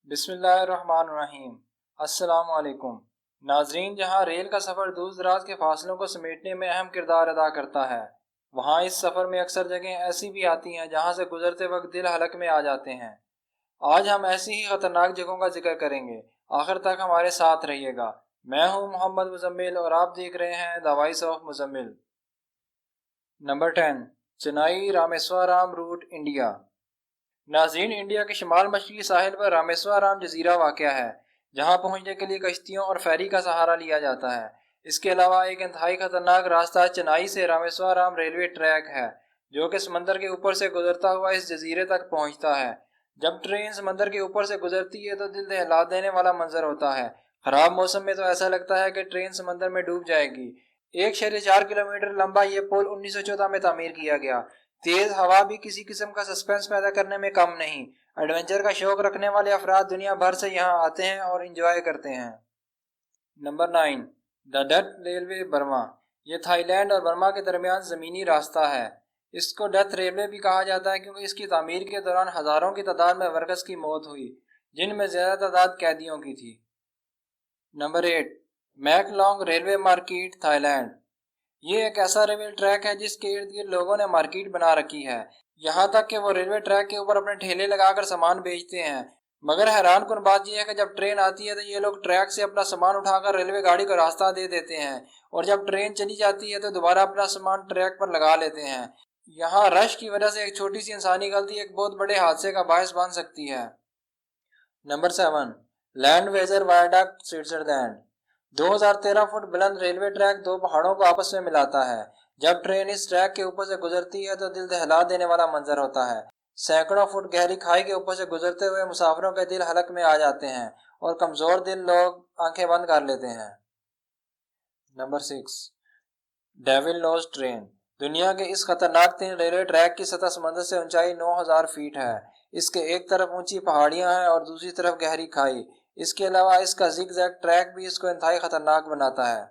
बिस्मिल्लाहिर्रहमानिर्रहीम। अस्सलामु अलैकुम नाजरीन, जहाँ रेल का सफ़र दूर दराज के फासलों को समेटने में अहम किरदार अदा करता है, वहाँ इस सफ़र में अक्सर जगहें ऐसी भी आती हैं जहाँ से गुजरते वक्त दिल हलक में आ जाते हैं। आज हम ऐसी ही ख़तरनाक जगहों का जिक्र करेंगे। आखिर तक हमारे साथ रहिएगा। मैं हूँ मोहम्मद मुजम्मिल और आप देख रहे हैं the voice of Muzammil. Number 10, Chennai Rameswaram route, India. नाज़रीन, इंडिया के शिमाल मशरकी साहिल पर रामेश्वरम जजीरा वाक़या है, जहाँ पहुँचने के लिए कश्तियों और फेरी का सहारा लिया जाता है। इसके अलावा एक इंतहाई खतरनाक रास्ता चेन्नई से रामेश्वरम रेलवे ट्रैक है, जो कि समंदर के ऊपर से गुजरता हुआ इस जजीरे तक पहुँचता है। जब ट्रेन समंदर के ऊपर से गुजरती है तो दिल दहला देने वाला मंजर होता है। खराब मौसम में तो ऐसा लगता है कि ट्रेन समंदर में डूब जाएगी। 1.4 किलोमीटर लंबा ये पुल 1914 में तामीर किया गया। तेज हवा भी किसी किस्म का सस्पेंस पैदा करने में कम नहीं। एडवेंचर का शौक रखने वाले अफराद दुनिया भर से यहाँ आते हैं और इंजॉय करते हैं। Number 9, the doth railway, Burma. ये थाईलैंड और बर्मा के दरमियान ज़मीनी रास्ता है। इसको डेथ रेलवे भी कहा जाता है क्योंकि इसकी तामीर के दौरान हज़ारों की तादाद में वर्कर्स की मौत हुई, जिनमें ज़्यादा तादाद कैदियों की थी। Number 8, Maeklong railway market, Thailand. ये एक ऐसा रेलवे ट्रैक है जिसके इर्द गिर्द लोगों ने मार्केट बना रखी है, यहाँ तक कि वो रेलवे ट्रैक के ऊपर अपने ठेले लगाकर सामान बेचते हैं। मगर हैरान कुन बात यह है कि जब ट्रेन आती है तो ये लोग ट्रैक से अपना सामान उठाकर रेलवे गाड़ी को रास्ता दे देते हैं, और जब ट्रेन चली जाती है तो दोबारा अपना सामान ट्रैक पर लगा लेते हैं। यहाँ रश की वजह से एक छोटी सी इंसानी गलती एक बहुत बड़े हादसे का बायस बन सकती है। Number 7, Landwasser viaduct, Switzerland. 2013 foot बुलंद रेलवे ट्रैक दो पहाड़ों को आपस में मिलाता है। जब ट्रेन इस ट्रैक के ऊपर से गुजरती है तो दिल दहला देने वाला मंजर होता है। सैकड़ों फुट गहरी खाई के ऊपर से गुजरते हुए मुसाफिरों के दिल हलक में आ जाते हैं और कमजोर दिल लोग आंखें बंद कर लेते हैं। Number 6, devil nose train. दुनिया के इस खतरनाक तीन रेलवे ट्रैक की सतह समंदर से ऊंचाई 9000 फीट है। इसके एक तरफ ऊंची पहाड़ियां हैं और दूसरी तरफ गहरी खाई। इसके अलावा इसका जिग-जैग ट्रैक भी इसको इंतहाई खतरनाक बनाता है।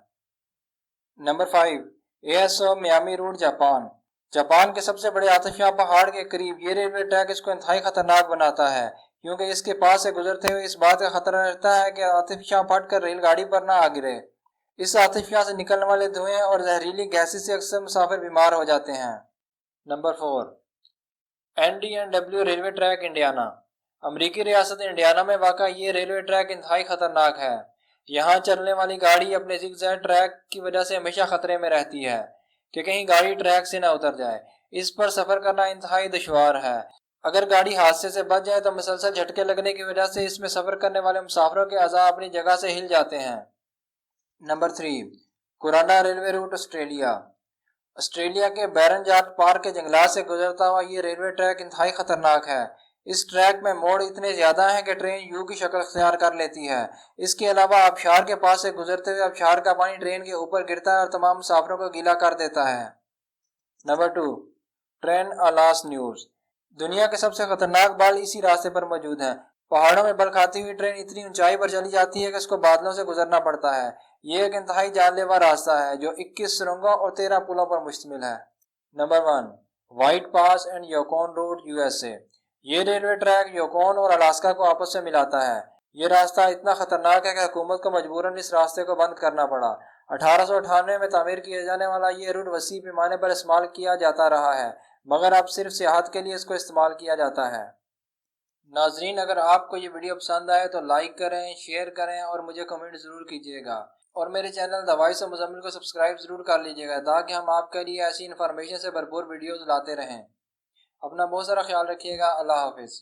Number 5, Aso Miami route, Japan. Japan के सबसे बड़े आतिशफशां पहाड़ के करीब ये रेलवे ट्रैक इसको इंतहाई खतरनाक बनाता है, क्योंकि इसके पास से गुजरते हुए इस बात का खतरा रहता है कि आतिशफशां फट कर रेलगाड़ी पर ना आ गिरे। इस आतिशफशां से निकलने वाले धुएं और जहरीली गैसें से अक्सर मुसाफिर बीमार हो जाते हैं। Number 4, NDNW railway track, Indiana. अमरीकी रियासत इंडियाना में वाक़ा ये रेलवे ट्रैक इंतहाई खतरनाक है। यहाँ चलने वाली गाड़ी अपने जिगजैग ट्रैक की वजह से हमेशा खतरे में रहती है कि कहीं गाड़ी ट्रैक से ना उतर जाए। इस पर सफ़र करना इंतहाई दुश्वार है। अगर गाड़ी हादसे से बच जाए तो मुसलसल झटके लगने की वजह से इसमें सफ़र करने वाले मुसाफिरों के अज़ा अपनी जगह से हिल जाते हैं। Number 3, Khurana railway route, Australia. Australia के बैरनजार्ड पार्क के जंगलात से गुजरता हुआ ये रेलवे ट्रैक इंतहाई खतरनाक है। इस ट्रैक में मोड़ इतने ज़्यादा हैं कि ट्रेन यू की शक्ल अख्तियार कर लेती है। इसके अलावा आबशार के पास से गुजरते हुए आबशार का पानी ट्रेन के ऊपर गिरता है और तमाम मुसाफिरों को गीला कर देता है। Number 2, train alas news. दुनिया के सबसे खतरनाक बाल इसी रास्ते पर मौजूद हैं। पहाड़ों में बल खाती हुई ट्रेन इतनी ऊंचाई पर चली जाती है कि इसको बादलों से गुजरना पड़ता है। ये एक इंतहाई जानलेवा रास्ता है जो 21 सुरंगों और 13 पुलों पर मुश्तमिल है। Number 1, white pass and Yukon road, USA। ये रेलवे ट्रैक योकोन और अलास्का को आपस में मिलाता है। ये रास्ता इतना खतरनाक है कि हुकूमत को मजबूरन इस रास्ते को बंद करना पड़ा। 1898 में तामीर किए जाने वाला ये रूट वसी पैमाने पर इस्तेमाल किया जाता रहा है, मगर अब सिर्फ सियाहत के लिए इसको इस्तेमाल किया जाता है। नाजरीन, अगर आपको ये वीडियो पसंद आए तो लाइक करें, शेयर करें और मुझे कमेंट ज़रूर कीजिएगा, और मेरे channel the voice of Muzammil को सब्सक्राइब ज़रूर कर लीजिएगा ताकि हम आपके लिए ऐसी इन्फॉर्मेशन से भरपूर वीडियोज़ लाते रहें। अपना बहुत सारा ख्याल रखिएगा। अल्लाह हाफिज़।